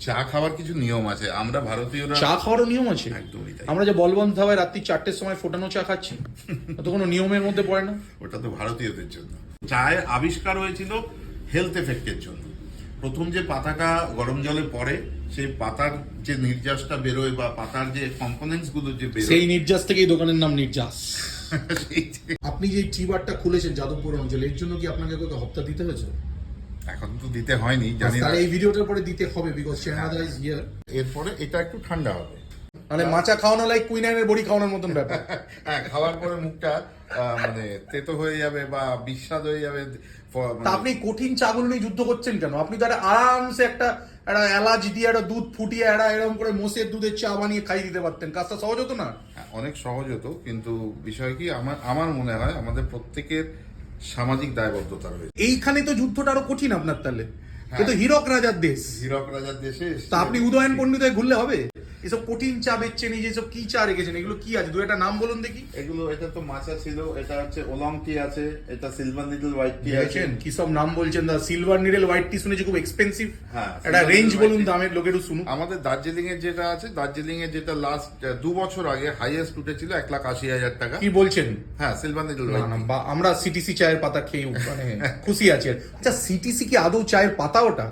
চা খাওয়ার কিছু নিয়ম আছে, আমরা ভারতীয়রা। চা খাওয়ারও নিয়ম আছে? একদমই তাই। আমরা যে বলবন্ত ধাবায় রাত্রি 4টের সময় ফোটানো চা খাচ্ছি, তো কোনো নিয়মের মধ্যে পড়ে না? ওটা তো ভারতীয়দের জন্য। চায়ের আবিষ্কার হয়েছিল হেলথ এফেক্টের জন্য। প্রথম যে পাতাটা গরম জলে পড়ে, সেই পাতার যে নির্যাসটা বেরোয় বা পাতার যে কম্পোনেন্টস গুলো যে বেরোয়, সেই নির্যাস থেকেই দোকানের নাম নির্যাস। সেই যে- আপনি যে টি বারটা খুলেছেন যাদবপুর অঞ্চলে, এর জন্য কি আপনাকে কত হপ্তা দিতে হয়েছে? এখন তো দিতে হয়নি, জানি না। তাহলে এই ভিডিওটার পরে দিতে হবে, বিকজ শেহনাজ ইজ হিয়ার। এরপরে এটা একটু ঠান্ডা হবে। মানে মাচা খাওয়ানো লাইক কুইনাইনের বড়ি খাওয়ানোর মতন ব্যাপার। হ্যাঁ, খাওয়ার পরে মুখটা মানে তেতো হয়ে যাবে বা বিস্বাদ হয়ে যাবে। তা আপনি কঠিন চাগুলো নিয়ে যুদ্ধ করছেন কেন? আপনি তো একটা আরামসে একটা এলাচ দিয়ে একটা দুধ ফুটিয়ে এরকম করে মোষের দুধের চা বানিয়ে খাই দিতে পারতেন, কাজটা সহজ হতো না? হ্যাঁ, অনেক সহজ হতো, কিন্তু বিষয় কি, আমার মনে হয় আমাদের প্রত্যেকের সামাজিক দায়বদ্ধতা রয়েছে। এইখানে তো যুদ্ধটা আরো কঠিন আপনার তাহলে। হ্যাঁ। কিন্তু হীরক রাজার দেশ, হীরক রাজার দেশে তা আপনি উদয়ন পণ্ডিত হয়ে ঘুরলে হবে? এসব কঠিন চা বেচছেন, এই যে সব কি চা রেখেছেন, এগুলো কি আছে? দু একটা নাম বলুন দেখি। এগুলো, এটা তো মাচা ছিল, এটা হচ্ছে ওলং টি আছে, এটা সিলভার নিডল হোয়াইট টি আছে। দেখেছেন কি সব নাম বলছেন? দা সিলভার নিডল হোয়াইট টি শুনেছি খুব এক্সপেন্সিভ। হ্যাঁ, একটা silver রেঞ্জ needle বলুন white tea। দামের, লোকের শুনুন। আমাদের দার্জিলিং এর যেটা আছে, দার্জিলিং এর যেটা লাস্ট 2 বছর আগে হাইয়েস্ট উঠেছিল 1,80,000 টাকা। কি বলছেন? হ্যাঁ, সিলভার নিডল না হোয়াইট না, টি। আমরা সিটিসি চায়ের পাতা খেয়ে মানে খুশি আছি। আচ্ছা, সিটিসি কি আদৌ চায়ের পাতা ওটা?